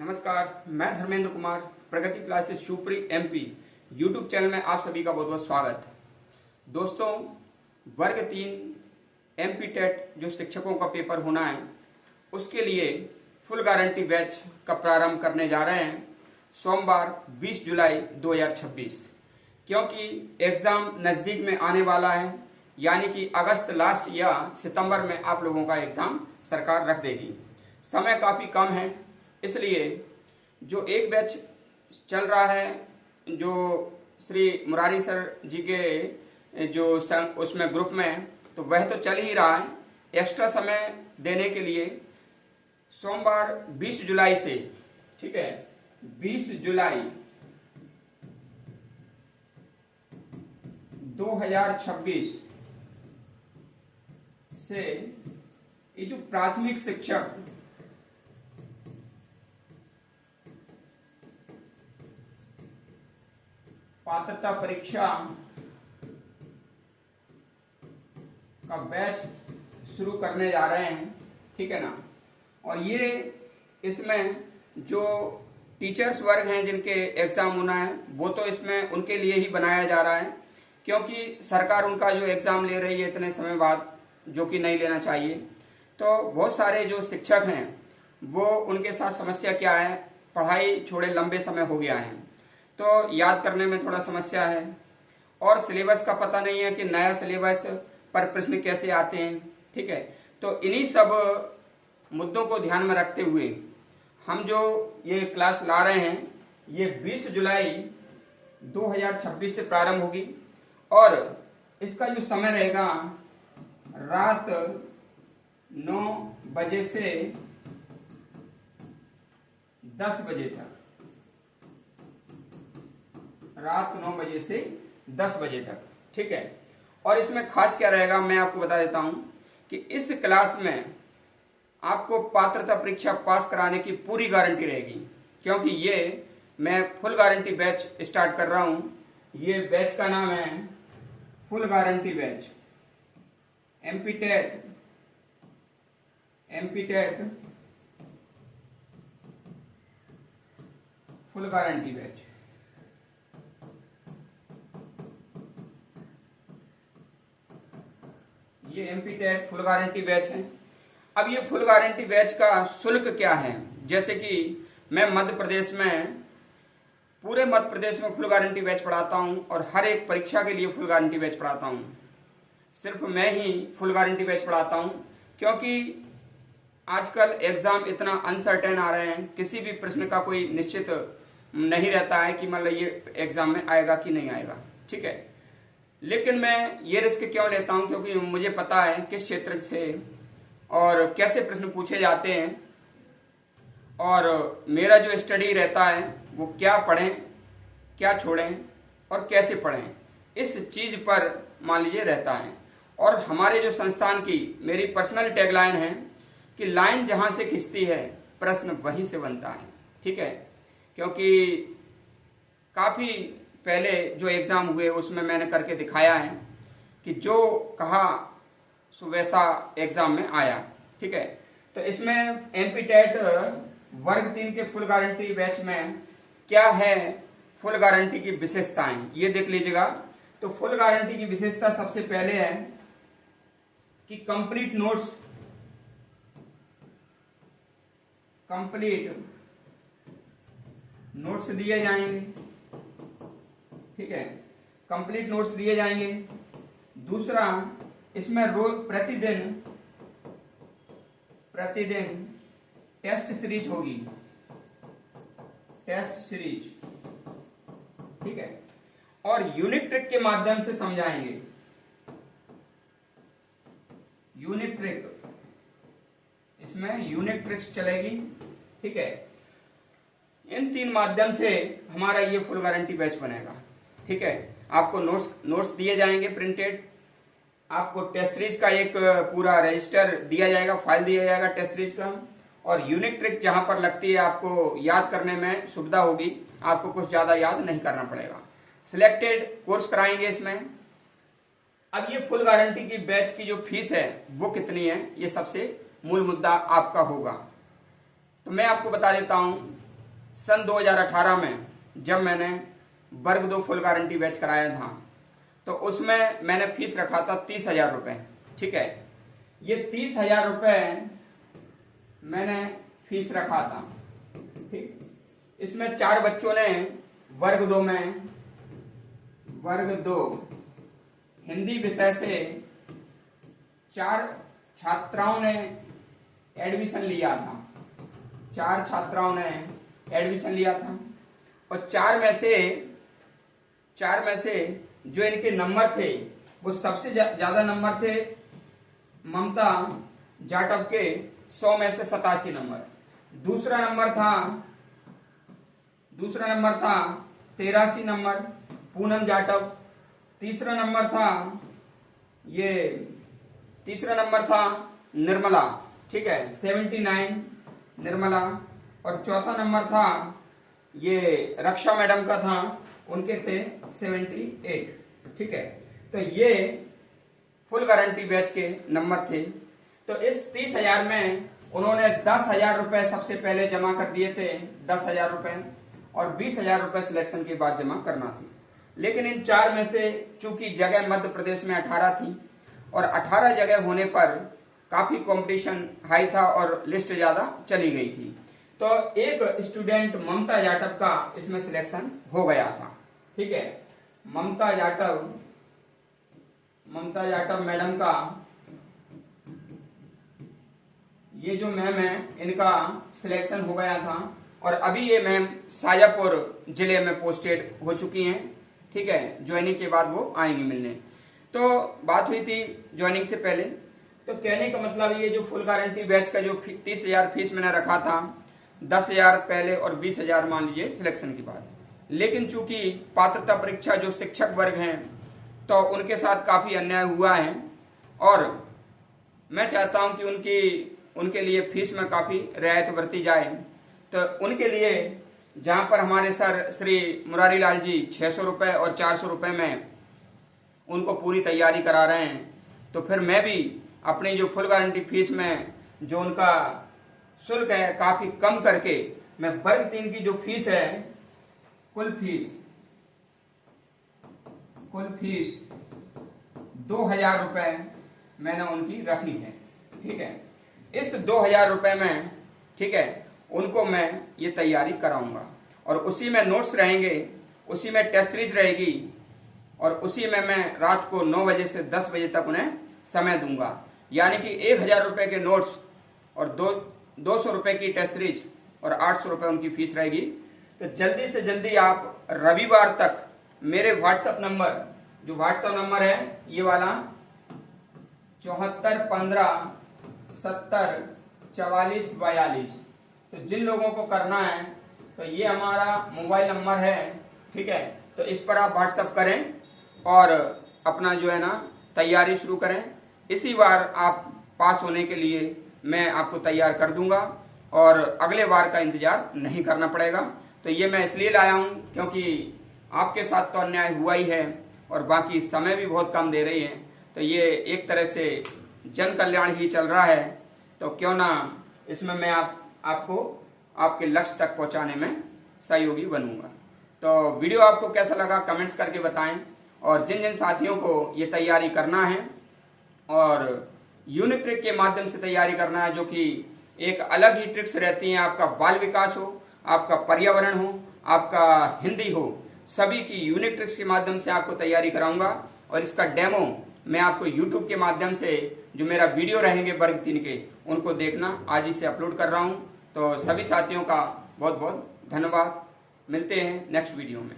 नमस्कार, मैं Dharmendra Kumar, Pragati classes Shivpuri MP YouTube channel में आप सभी का बहुत बहुत स्वागत। दोस्तों, वर्ग 3 एमपी टेट जो शिक्षकों का पेपर होना है उसके लिए फुल गारंटी बैच का प्रारंभ करने जा रहे हैं सोमवार 20 जुलाई 2026। क्योंकि एग्ज़ाम नज़दीक में आने वाला है, यानी कि अगस्त लास्ट या सितंबर में आप लोगों का एग्ज़ाम सरकार रख देगी। समय काफ़ी कम है, इसलिए जो एक बैच चल रहा है जो श्री मुरारी सर जी के जो उसमें ग्रुप में, तो वह तो चल ही रहा है। एक्स्ट्रा समय देने के लिए सोमवार 20 जुलाई से, ठीक है, 20 जुलाई 2026 से ये जो प्राथमिक शिक्षक पात्रता परीक्षा का बैच शुरू करने जा रहे हैं, ठीक है ना। और ये इसमें जो टीचर्स वर्ग हैं जिनके एग्ज़ाम होना है वो तो इसमें उनके लिए ही बनाया जा रहा है, क्योंकि सरकार उनका जो एग्ज़ाम ले रही है इतने समय बाद, जो कि नहीं लेना चाहिए। तो बहुत सारे जो शिक्षक हैं वो उनके साथ समस्या क्या है, पढ़ाई छोड़े लंबे समय हो गया है तो याद करने में थोड़ा समस्या है, और सिलेबस का पता नहीं है कि नया सिलेबस पर प्रश्न कैसे आते हैं, ठीक है। तो इन्हीं सब मुद्दों को ध्यान में रखते हुए हम जो ये क्लास ला रहे हैं ये 20 जुलाई 2026 से प्रारंभ होगी, और इसका जो समय रहेगा रात 9 बजे से 10 बजे तक, रात 9 बजे से 10 बजे तक, ठीक है। और इसमें खास क्या रहेगा मैं आपको बता देता हूं कि इस क्लास में आपको पात्रता परीक्षा पास कराने की पूरी गारंटी रहेगी, क्योंकि ये मैं फुल गारंटी बैच स्टार्ट कर रहा हूं। ये बैच का नाम है full guarantee batch, MP TET full guarantee batch. ये MP TET full guarantee batch है। अब ये फुल गारंटी बैच का शुल्क क्या है, जैसे कि मैं मध्य प्रदेश में, पूरे मध्य प्रदेश में फुल गारंटी बैच पढ़ाता हूं और हर एक परीक्षा के लिए फुल गारंटी बैच पढ़ाता हूं। सिर्फ मैं ही फुल गारंटी बैच पढ़ाता हूं, क्योंकि आजकल एग्जाम इतना अनसर्टेन आ रहे हैं, किसी भी प्रश्न का कोई निश्चित नहीं रहता है कि मतलब ये एग्जाम में आएगा कि नहीं आएगा, ठीक है। लेकिन मैं ये रिस्क क्यों लेता हूं, क्योंकि मुझे पता है किस क्षेत्र से और कैसे प्रश्न पूछे जाते हैं, और मेरा जो स्टडी रहता है वो क्या पढ़ें, क्या छोड़ें और कैसे पढ़ें, इस चीज़ पर मान लीजिए रहता है। और हमारे जो संस्थान की मेरी पर्सनल टैगलाइन है कि लाइन जहां से खिंचती है प्रश्न वहीं से बनता है, ठीक है। क्योंकि काफ़ी पहले जो एग्ज़ाम हुए उसमें मैंने करके दिखाया है कि जो कहा सो वैसा एग्ज़ाम में आया, ठीक है। तो इसमें एमपी टेट वर्ग 3 के फुल गारंटी बैच में क्या है, फुल गारंटी की विशेषताएं ये देख लीजिएगा। तो फुल गारंटी की विशेषता सबसे पहले है कि कंप्लीट नोट्स दिए जाएंगे, ठीक है, कंप्लीट नोट्स दिए जाएंगे। दूसरा, इसमें रोज प्रतिदिन टेस्ट सीरीज होगी, ठीक है, और यूनिट ट्रिक के माध्यम से समझाएंगे। यूनिट ट्रिक, इसमें यूनिट ट्रिक्स चलेगी, ठीक है। इन 3 माध्यम से हमारा ये फुल गारंटी बैच बनेगा, ठीक है। आपको नोट्स दिए जाएंगे प्रिंटेड, आपको टेस्ट सीरीज का एक पूरा रजिस्टर दिया जाएगा, फाइल दिया जाएगा टेस्ट सीरीज का, और यूनिक ट्रिक जहां पर लगती है आपको याद करने में सुविधा होगी, आपको कुछ ज्यादा याद नहीं करना पड़ेगा। सिलेक्टेड कोर्स कराएंगे इसमें। अब ये फुल गारंटी की बैच की जो फीस है वो कितनी है, ये सबसे मूल मुद्दा आपका होगा। तो मैं आपको बता देता हूं सन 2018 में जब मैंने वर्ग 2 फुल गारंटी बैच कराया था, तो उसमें मैंने फीस रखा था 30,000 रुपये। ठीक है, ये 30,000 रुपये मैंने फीस रखा था। ठीक, इसमें 4 बच्चों ने वर्ग 2 में, वर्ग 2 हिंदी विषय से 4 छात्राओं ने एडमिशन लिया था। 4 छात्राओं ने एडमिशन लिया था और 4 में से जो इनके नंबर थे वो सबसे ज्यादा नंबर थे ममता जाटव के 100 में से 87 नंबर। दूसरा नंबर था 83 नंबर पूनम जाटव। तीसरा नंबर था निर्मला, ठीक है, 79 निर्मला। और चौथा नंबर था ये रक्षा मैडम का था, उनके थे 78। ठीक है, तो ये फुल गारंटी बैच के नंबर थे। तो इस 30,000 में उन्होंने 10,000 रुपए सबसे पहले जमा कर दिए थे, 10,000 रुपए, और 20,000 रुपए सिलेक्शन के बाद जमा करना थी। लेकिन इन 4 में से चूंकि जगह मध्य प्रदेश में 18 थी और 18 जगह होने पर काफी कंपटीशन हाई था और लिस्ट ज्यादा चली गई थी, तो एक स्टूडेंट ममता जाटव का इसमें सिलेक्शन हो गया था। ठीक है, ममता जाटव मैडम का, ये जो मैम है इनका सिलेक्शन हो गया था और अभी ये मैम शाजापुर जिले में पोस्टेड हो चुकी हैं। ठीक है, ज्वाइनिंग के बाद वो आएंगी मिलने। तो बात हुई थी ज्वाइनिंग से पहले, तो कहने का मतलब ये जो फुल गारंटी बैच का जो 30,000 फीस मैंने रखा था, 10,000 पहले और 20,000 मान लीजिए सिलेक्शन के बाद। लेकिन चूंकि पात्रता परीक्षा जो शिक्षक वर्ग हैं तो उनके साथ काफी अन्याय हुआ है और मैं चाहता हूं कि उनके लिए फीस में काफी रियायत बरती जाए। तो उनके लिए जहां पर हमारे सर श्री मुरारी लाल जी 600 रुपए और 400 रुपए में उनको पूरी तैयारी करा रहे हैं, तो फिर मैं भी अपनी जो फुल गारंटी फीस में जो उनका शुल्क है काफी कम करके मैं वर्ग 3 की जो फीस है, कुल फीस 2,000 रुपए मैंने उनकी रखी है। ठीक है, इस 2,000 रुपए में, ठीक है, उनको मैं ये तैयारी कराऊंगा और उसी में नोट्स रहेंगे, उसी में टेस्ट सीरीज रहेगी और उसी में मैं रात को 9 बजे से 10 बजे तक उन्हें समय दूंगा। यानी कि 1,000 रुपए के नोट्स और 200 रुपए की टेस्ट सीरीज और 800 रुपए उनकी फीस रहेगी। तो जल्दी से जल्दी आप रविवार तक मेरे व्हाट्सएप नंबर, जो व्हाट्सएप नंबर है ये वाला 7415704442, तो जिन लोगों को करना है तो ये हमारा मोबाइल नंबर है। ठीक है, तो इस पर आप व्हाट्सएप करें और अपना जो है ना तैयारी शुरू करें। इसी बार आप पास होने के लिए मैं आपको तैयार कर दूंगा और अगले बार का इंतजार नहीं करना पड़ेगा। तो ये मैं इसलिए लाया हूं क्योंकि आपके साथ तो अन्याय हुआ ही है और बाकी समय भी बहुत कम दे रही है, तो ये एक तरह से जन कल्याण ही चल रहा है, तो क्यों ना इसमें मैं आपको आपके लक्ष्य तक पहुंचाने में सहयोगी बनूंगा। तो वीडियो आपको कैसा लगा कमेंट्स करके बताएं और जिन जिन साथियों को ये तैयारी करना है और यूनिट्रिक के माध्यम से तैयारी करना है, जो कि एक अलग ही ट्रिक्स रहती हैं, आपका बाल विकास हो, आपका पर्यावरण हो, आपका हिंदी हो, सभी की यूनिक ट्रिक्स के माध्यम से आपको तैयारी कराऊंगा और इसका डेमो मैं आपको YouTube के माध्यम से जो मेरा वीडियो रहेंगे वर्ग 3 के, उनको देखना आज ही से अपलोड कर रहा हूं। तो सभी साथियों का बहुत बहुत धन्यवाद। मिलते हैं नेक्स्ट वीडियो में।